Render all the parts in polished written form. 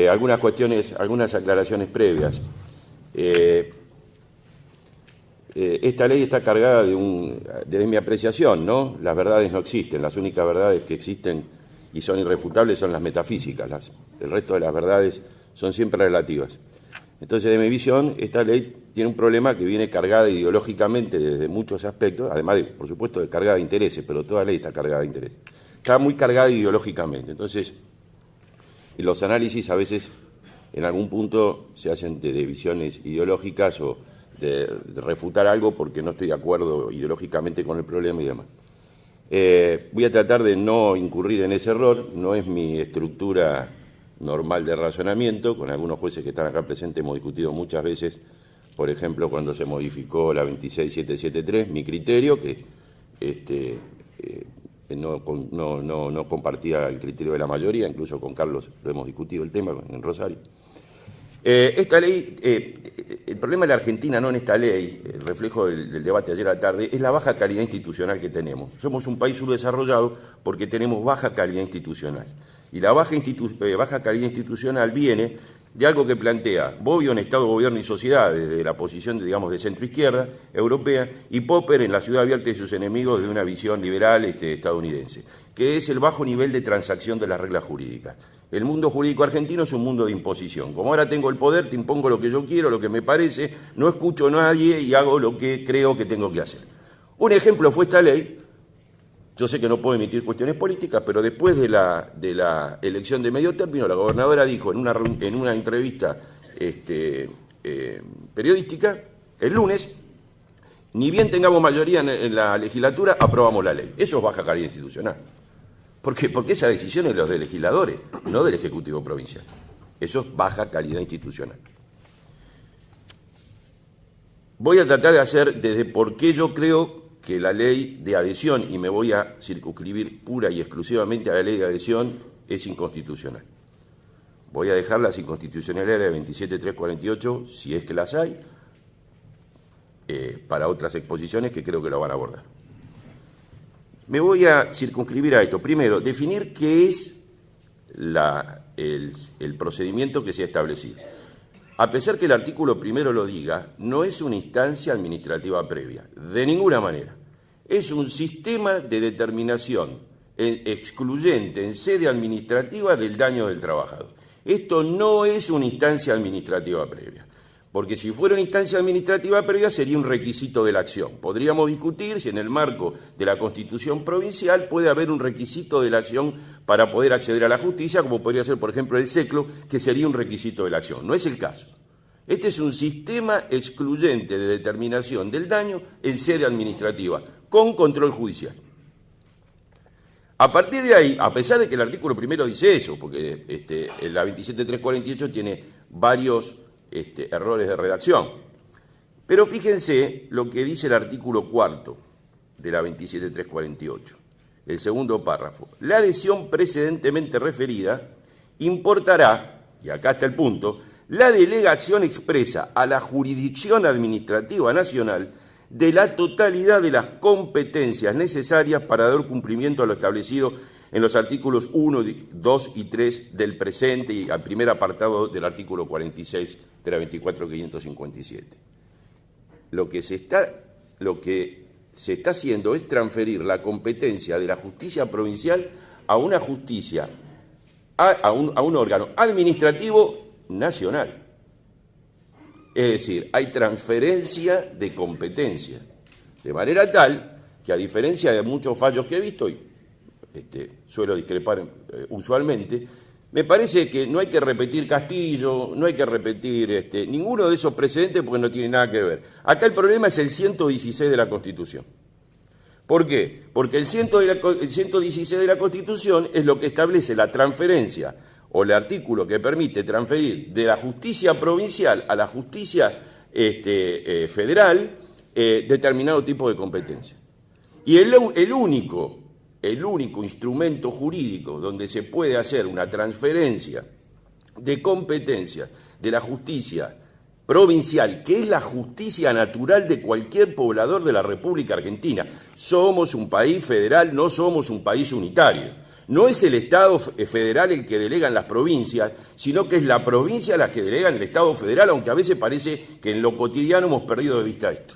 Algunas cuestiones, algunas aclaraciones previas. Esta ley está cargada desde mi apreciación, ¿no? Las verdades no existen, las únicas verdades que existen y son irrefutables son las metafísicas, el resto de las verdades son siempre relativas. Entonces, de mi visión, esta ley tiene un problema que viene cargada ideológicamente desde muchos aspectos, además de, por supuesto, de cargada de intereses, pero toda ley está cargada de intereses. Está muy cargada ideológicamente. Entonces, los análisis a veces, en algún punto, se hacen desde visiones ideológicas o de refutar algo porque no estoy de acuerdo ideológicamente con el problema y demás. Voy a tratar de no incurrir en ese error, no es mi estructura normal de razonamiento. Con algunos jueces que están acá presentes hemos discutido muchas veces, por ejemplo, cuando se modificó la 26773, mi criterio, que no compartía el criterio de la mayoría, incluso con Carlos lo hemos discutido el tema en Rosario. Esta ley, el problema de la Argentina, no en esta ley, el reflejo del debate ayer a la tarde, es la baja calidad institucional que tenemos. Somos un país subdesarrollado porque tenemos baja calidad institucional. Y la baja calidad institucional viene de algo que plantea Bobbio en Estado, Gobierno y Sociedad, desde la posición, digamos, de centroizquierda europea, y Popper en La ciudad abierta y sus enemigos, de una visión liberal estadounidense, que es el bajo nivel de transacción de las reglas jurídicas. El mundo jurídico argentino es un mundo de imposición. Como ahora tengo el poder, te impongo lo que yo quiero, lo que me parece, no escucho a nadie y hago lo que creo que tengo que hacer. Un ejemplo fue esta ley. Yo sé que no puedo emitir cuestiones políticas, pero después de la elección de medio término, la gobernadora dijo en una entrevista periodística, el lunes, ni bien tengamos mayoría en la legislatura, aprobamos la ley. Eso es baja calidad institucional. ¿Por qué? Porque esa decisión es de los legisladores, no del Ejecutivo Provincial. Eso es baja calidad institucional. Voy a tratar de hacer desde por qué yo creo que la ley de adhesión, y me voy a circunscribir pura y exclusivamente a la ley de adhesión, es inconstitucional. Voy a dejar las inconstitucionalidades de 27348, si es que las hay, para otras exposiciones que creo que lo van a abordar. Me voy a circunscribir a esto. Primero, definir qué es el procedimiento que se ha establecido. A pesar que el artículo primero lo diga, no es una instancia administrativa previa, de ninguna manera. Es un sistema de determinación excluyente en sede administrativa del daño del trabajador. Esto no es una instancia administrativa previa, porque si fuera una instancia administrativa previa sería un requisito de la acción. Podríamos discutir si en el marco de la Constitución provincial puede haber un requisito de la acción para poder acceder a la justicia, como podría ser, por ejemplo, el SECLO, que sería un requisito de la acción. No es el caso. Este es un sistema excluyente de determinación del daño en sede administrativa, con control judicial. A partir de ahí, a pesar de que el artículo primero dice eso, porque la 27348 tiene varios errores de redacción, pero fíjense lo que dice el artículo cuarto de la 27348, el segundo párrafo. La adhesión precedentemente referida importará, y acá está el punto, la delegación expresa a la jurisdicción administrativa nacional de la totalidad de las competencias necesarias para dar cumplimiento a lo establecido en los artículos 1, 2 y 3 del presente y al primer apartado del artículo 46 de la 24557. Lo que se está haciendo es transferir la competencia de la justicia provincial a una justicia, a un órgano administrativo nacional. Es decir, hay transferencia de competencia, de manera tal que, a diferencia de muchos fallos que he visto, y suelo discrepar usualmente, me parece que no hay que repetir Castillo, no hay que repetir ninguno de esos precedentes porque no tiene nada que ver. Acá el problema es el 116 de la Constitución. ¿Por qué? Porque el 116 de la Constitución es lo que establece la transferencia, o el artículo que permite transferir de la justicia provincial a la justicia federal determinado tipo de competencia. Y el único instrumento jurídico donde se puede hacer una transferencia de competencia de la justicia provincial, que es la justicia natural de cualquier poblador de la República Argentina. Somos un país federal, no somos un país unitario. No es el Estado federal el que delega en las provincias, sino que es la provincia la que delega en el Estado federal, aunque a veces parece que en lo cotidiano hemos perdido de vista esto.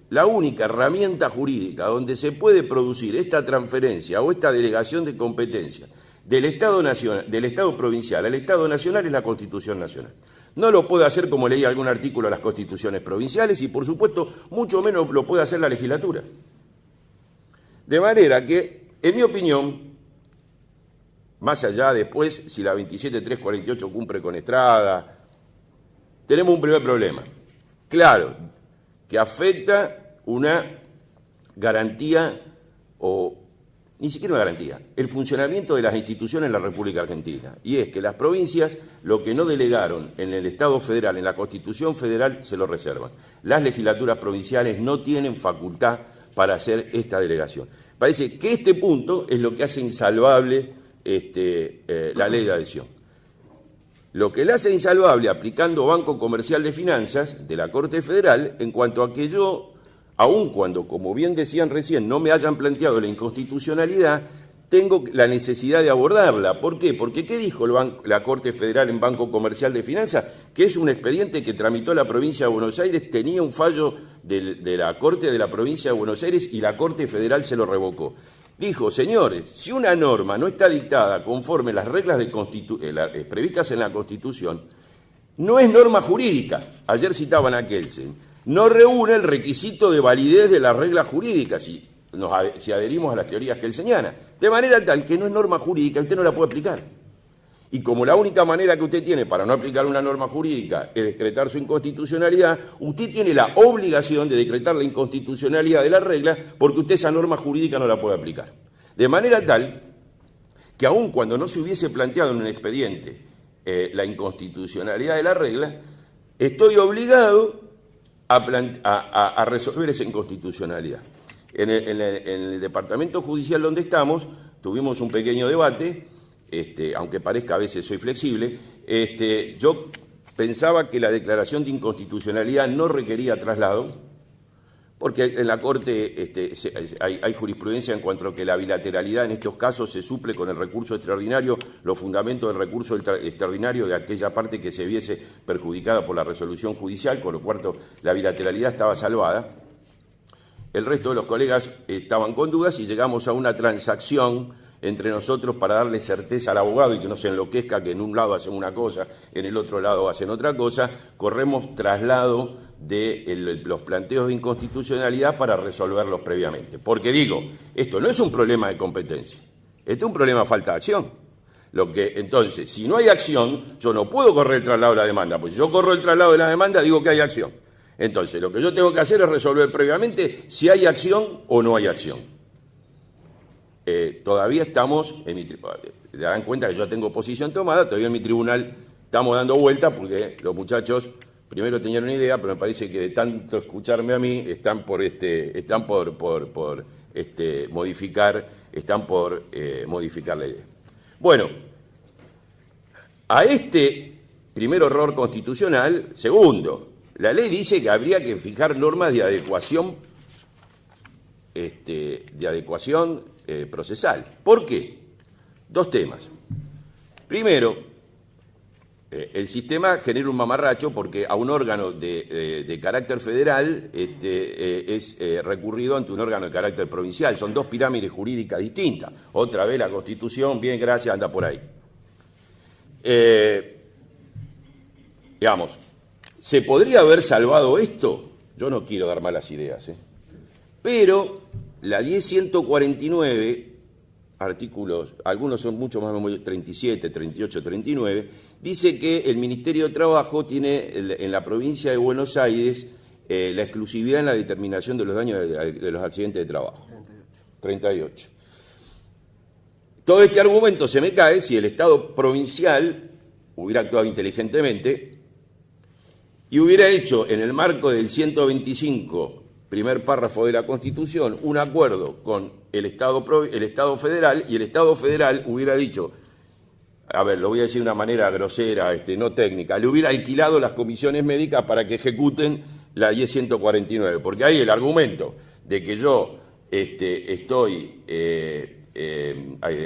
La única herramienta jurídica donde se puede producir esta transferencia o esta delegación de competencia del Estado provincial al Estado nacional es la Constitución Nacional. No lo puede hacer, como leí algún artículo, las constituciones provinciales y, por supuesto, mucho menos lo puede hacer la legislatura. De manera que, en mi opinión, más allá después, si la 27348 cumple con Estrada, tenemos un primer problema. Claro, que afecta una garantía o ni siquiera una garantía, el funcionamiento de las instituciones en la República Argentina. Y es que las provincias, lo que no delegaron en el Estado federal, en la Constitución federal, se lo reservan. Las legislaturas provinciales no tienen facultad para hacer esta delegación. Parece que este punto es lo que hace insalvable la ley de adhesión. Lo que la hace insalvable aplicando Banco Comercial de Finanzas de la Corte Federal, en cuanto a que yo, aun cuando, como bien decían recién, no me hayan planteado la inconstitucionalidad, tengo la necesidad de abordarla. ¿Por qué? Porque ¿qué dijo la Corte Federal en Banco Comercial de Finanzas? Que es un expediente que tramitó la provincia de Buenos Aires, tenía un fallo de la Corte de la provincia de Buenos Aires y la Corte Federal se lo revocó. Dijo, señores, si una norma no está dictada conforme las reglas previstas en la Constitución, no es norma jurídica. Ayer citaban a Kelsen. No reúne el requisito de validez de las reglas jurídicas si adherimos a las teorías kelsenianas. De manera tal que no es norma jurídica, usted no la puede aplicar. Y como la única manera que usted tiene para no aplicar una norma jurídica es decretar su inconstitucionalidad, usted tiene la obligación de decretar la inconstitucionalidad de la regla porque usted esa norma jurídica no la puede aplicar. De manera tal que aun cuando no se hubiese planteado en un expediente la inconstitucionalidad de la regla, estoy obligado a resolver esa inconstitucionalidad. En el departamento judicial donde estamos tuvimos un pequeño debate, aunque parezca a veces soy flexible, yo pensaba que la declaración de inconstitucionalidad no requería traslado, porque en la Corte hay jurisprudencia en cuanto a que la bilateralidad en estos casos se suple con el recurso extraordinario, los fundamentos del recurso extraordinario de aquella parte que se viese perjudicada por la resolución judicial, con lo cual la bilateralidad estaba salvada. El resto de los colegas estaban con dudas y llegamos a una transacción entre nosotros para darle certeza al abogado y que no se enloquezca que en un lado hacen una cosa, en el otro lado hacen otra cosa, corremos traslado de los planteos de inconstitucionalidad para resolverlos previamente. Porque digo, esto no es un problema de competencia, esto es un problema de falta de acción. Entonces, si no hay acción, yo no puedo correr el traslado de la demanda, pues si yo corro el traslado de la demanda, digo que hay acción. Entonces, lo que yo tengo que hacer es resolver previamente si hay acción o no hay acción. Todavía estamos, se darán cuenta que yo tengo posición tomada, todavía en mi tribunal estamos dando vuelta porque los muchachos primero tenían una idea, pero me parece que de tanto escucharme a mí están por modificar la idea. Bueno, a este primer error constitucional, segundo, la ley dice que habría que fijar normas de adecuación procesal. ¿Por qué? Dos temas. Primero, el sistema genera un mamarracho porque a un órgano de carácter federal es recurrido ante un órgano de carácter provincial. Son dos pirámides jurídicas distintas. Otra vez la Constitución, bien, gracias, anda por ahí. Digamos, ¿se podría haber salvado esto? Yo no quiero dar malas ideas, pero la 10.149, artículos, algunos son mucho más, 37, 38, 39, dice que el Ministerio de Trabajo tiene en la provincia de Buenos Aires la exclusividad en la determinación de los daños de los accidentes de trabajo. 38. Todo este argumento se me cae si el Estado provincial hubiera actuado inteligentemente y hubiera hecho en el marco del 125, primer párrafo de la Constitución, un acuerdo con el Estado federal, y el Estado federal hubiera dicho, a ver, lo voy a decir de una manera grosera, no técnica, le hubiera alquilado las comisiones médicas para que ejecuten la 10.149, porque ahí el argumento de que yo estoy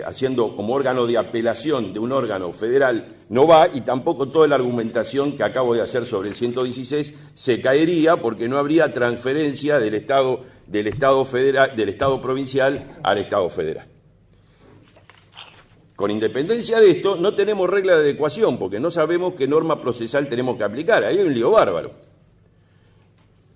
haciendo como órgano de apelación de un órgano federal no va, y tampoco toda la argumentación que acabo de hacer sobre el 116 se caería porque no habría transferencia del Estado provincial al Estado federal. Con independencia de esto, no tenemos regla de adecuación porque no sabemos qué norma procesal tenemos que aplicar. Ahí hay un lío bárbaro.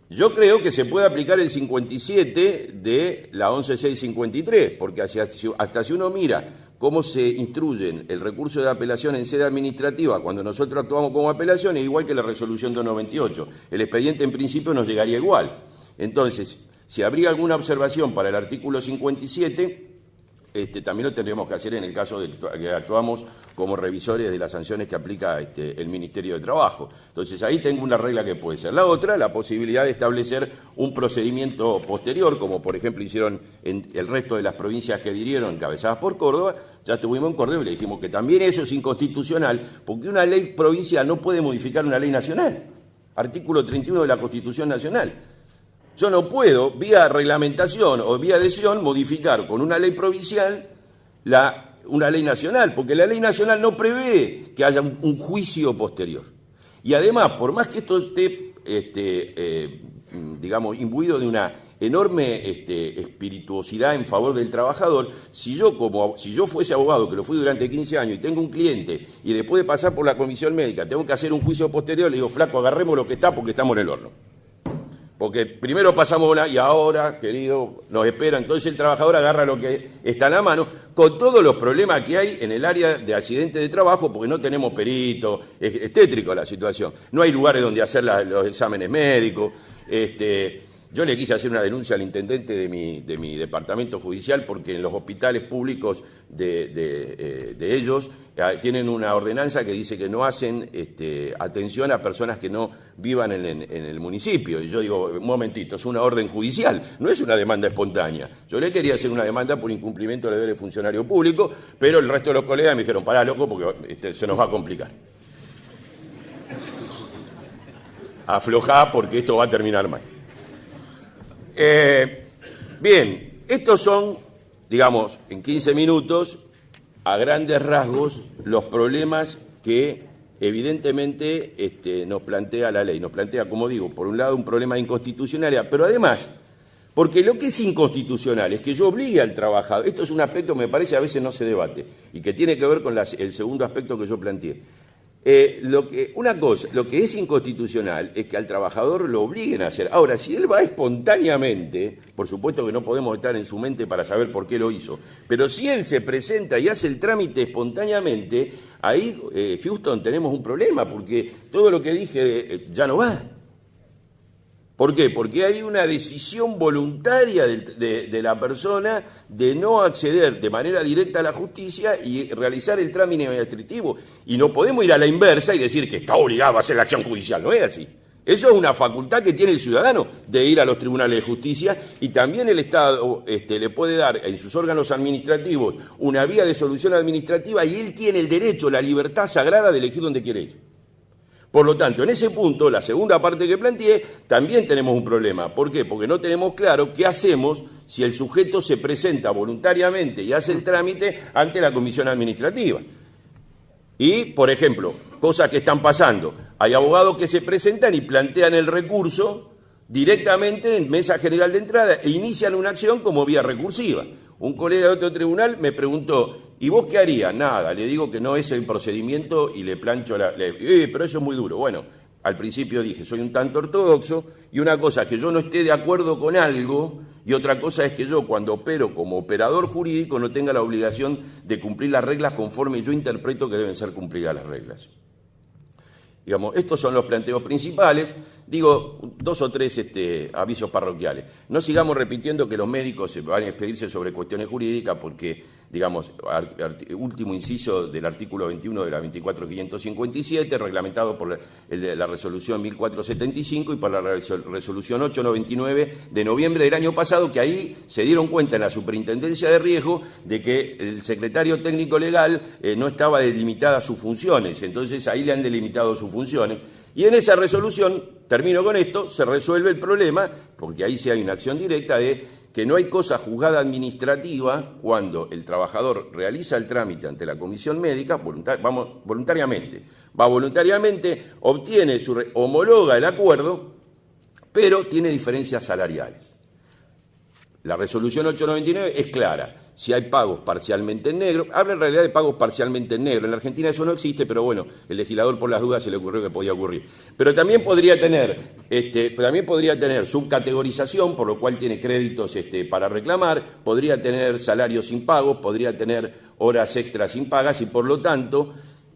Yo creo que se puede aplicar el 57 de la 11653, porque hasta si uno mira cómo se instruyen el recurso de apelación en sede administrativa cuando nosotros actuamos como apelación, es igual que la resolución 298. El expediente en principio nos llegaría igual. Entonces, si habría alguna observación para el artículo 57, también lo tendríamos que hacer en el caso de que actuamos como revisores de las sanciones que aplica el Ministerio de Trabajo. Entonces, ahí tengo una regla que puede ser. La otra, la posibilidad de establecer un procedimiento posterior, como por ejemplo hicieron en el resto de las provincias que adhirieron, encabezadas por Córdoba. Ya estuvimos en Córdoba y le dijimos que también eso es inconstitucional, porque una ley provincial no puede modificar una ley nacional. Artículo 31 de la Constitución Nacional. Yo no puedo, vía reglamentación o vía adhesión, modificar con una ley provincial una ley nacional, porque la ley nacional no prevé que haya un juicio posterior. Y además, por más que esto esté, digamos, imbuido de una enorme espirituosidad en favor del trabajador, si yo fuese abogado, que lo fui durante 15 años, y tengo un cliente, y después de pasar por la comisión médica, tengo que hacer un juicio posterior, le digo, flaco, agarremos lo que está porque estamos en el horno. Porque primero pasamos una y ahora, querido, nos espera. Entonces el trabajador agarra lo que está en la mano, con todos los problemas que hay en el área de accidentes de trabajo, porque no tenemos peritos, es tétrico la situación. No hay lugares donde hacer los exámenes médicos. Yo le quise hacer una denuncia al intendente de mi departamento judicial porque en los hospitales públicos de ellos tienen una ordenanza que dice que no hacen atención a personas que no vivan en el municipio. Y yo digo, un momentito, es una orden judicial, no es una demanda espontánea. Yo le quería hacer una demanda por incumplimiento de deberes de funcionario público, pero el resto de los colegas me dijeron, pará, loco, porque se nos va a complicar. Aflojá porque esto va a terminar mal. Bien, estos son, digamos, en 15 minutos, a grandes rasgos, los problemas que evidentemente nos plantea la ley. Nos plantea, como digo, por un lado un problema de inconstitucionalidad, pero además, porque lo que es inconstitucional es que yo obligue al trabajador, esto es un aspecto que me parece a veces no se debate, y que tiene que ver con el segundo aspecto que yo planteé. Lo que es inconstitucional es que al trabajador lo obliguen a hacer. Ahora, si él va espontáneamente, por supuesto que no podemos estar en su mente para saber por qué lo hizo, pero si él se presenta y hace el trámite espontáneamente, ahí, Houston, tenemos un problema, porque todo lo que dije ya no va. ¿Por qué? Porque hay una decisión voluntaria de la persona de no acceder de manera directa a la justicia y realizar el trámite administrativo. Y no podemos ir a la inversa y decir que está obligado a hacer la acción judicial. No es así. Eso es una facultad que tiene el ciudadano de ir a los tribunales de justicia, y también el Estado le puede dar en sus órganos administrativos una vía de solución administrativa, y él tiene el derecho, la libertad sagrada de elegir dónde quiere ir. Por lo tanto, en ese punto, la segunda parte que planteé, también tenemos un problema. ¿Por qué? Porque no tenemos claro qué hacemos si el sujeto se presenta voluntariamente y hace el trámite ante la comisión administrativa. Y, por ejemplo, cosas que están pasando. Hay abogados que se presentan y plantean el recurso directamente en mesa general de entrada e inician una acción como vía recursiva. Un colega de otro tribunal me preguntó, ¿y vos qué harías? Nada, le digo que no es el procedimiento y le plancho pero eso es muy duro. Bueno, al principio dije, soy un tanto ortodoxo, y una cosa es que yo no esté de acuerdo con algo, y otra cosa es que yo, cuando opero como operador jurídico, no tenga la obligación de cumplir las reglas conforme yo interpreto que deben ser cumplidas las reglas. Digamos, estos son los planteos principales. Digo, 2 o 3 avisos parroquiales. No sigamos repitiendo que los médicos se van a expedirse sobre cuestiones jurídicas porque, digamos, último inciso del artículo 21 de la 24.557, reglamentado por la resolución 1475 y por la resolución 899 de noviembre del año pasado, que ahí se dieron cuenta en la Superintendencia de Riesgo de que el secretario técnico legal no estaba delimitada sus funciones. Entonces ahí le han delimitado sus funciones. Y en esa resolución, termino con esto, se resuelve el problema, porque ahí sí hay una acción directa de que no hay cosa juzgada administrativa cuando el trabajador realiza el trámite ante la comisión médica voluntariamente. Va voluntariamente, obtiene homologa el acuerdo, pero tiene diferencias salariales. La resolución 899 es clara. Si hay pagos parcialmente en negro, habla en realidad de pagos parcialmente en negro. En la Argentina eso no existe, pero bueno, el legislador por las dudas se le ocurrió que podía ocurrir. Pero también podría tener subcategorización, por lo cual tiene créditos para reclamar, podría tener salarios sin pagos, podría tener horas extras sin pagas y por lo tanto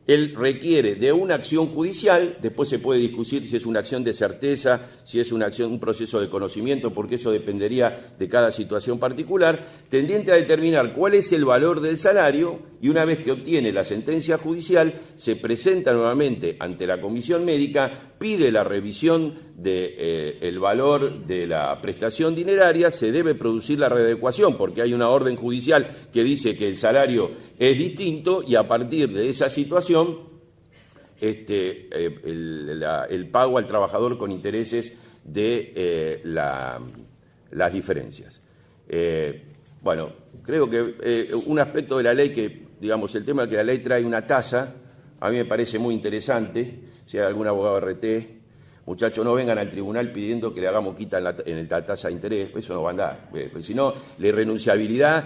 él requiere de una acción judicial, después se puede discutir si es una acción de certeza, si es un proceso de conocimiento, porque eso dependería de cada situación particular, tendiente a determinar cuál es el valor del salario y una vez que obtiene la sentencia judicial, se presenta nuevamente ante la comisión médica, pide la revisión del valor de la prestación dineraria, se debe producir la readecuación, porque hay una orden judicial que dice que el salario es distinto y a partir de esa situación el pago al trabajador con intereses de las diferencias. Bueno, creo que un aspecto de la ley que, digamos, el tema de que la ley trae una tasa, a mí me parece muy interesante. Si hay algún abogado RT, muchachos, no vengan al tribunal pidiendo que le hagamos quita en la tasa de interés, eso no va a andar. Porque si no, la irrenunciabilidad,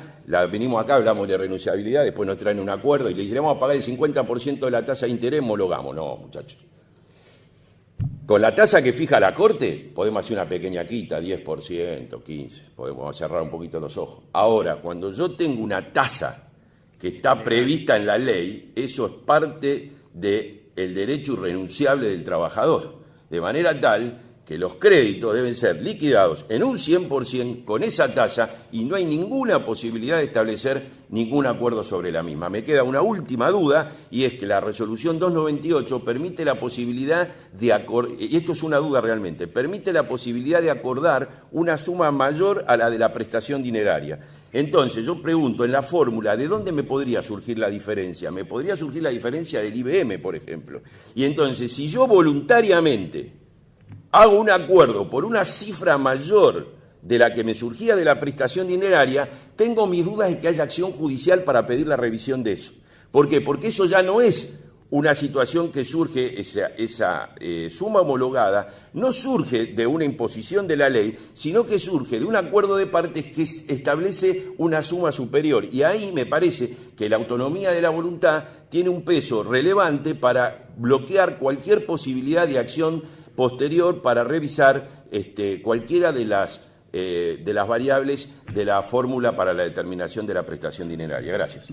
venimos acá, hablamos de renunciabilidad, después nos traen un acuerdo y le diremos a pagar el 50% de la tasa de interés, homologamos. No, muchachos. Con la tasa que fija la Corte, podemos hacer una pequeña quita, 10%, 15%, podemos cerrar un poquito los ojos. Ahora, cuando yo tengo una tasa que está prevista en la ley, eso es parte del derecho irrenunciable del trabajador, de manera tal que los créditos deben ser liquidados en un 100% con esa tasa y no hay ninguna posibilidad de establecer ningún acuerdo sobre la misma. Me queda una última duda y es que la resolución 298 permite la posibilidad de y esto es una duda realmente, permite la posibilidad de acordar una suma mayor a la de la prestación dineraria. Entonces, yo pregunto, en la fórmula, ¿de dónde me podría surgir la diferencia? Me podría surgir la diferencia del IBM, por ejemplo. Y entonces, si yo voluntariamente hago un acuerdo por una cifra mayor de la que me surgía de la prestación dineraria, tengo mis dudas de que haya acción judicial para pedir la revisión de eso. ¿Por qué? Porque eso ya no es una situación que surge, esa suma homologada, no surge de una imposición de la ley, sino que surge de un acuerdo de partes que establece una suma superior. Y ahí me parece que la autonomía de la voluntad tiene un peso relevante para bloquear cualquier posibilidad de acción posterior para revisar cualquiera de las variables de la fórmula para la determinación de la prestación dineraria. Gracias.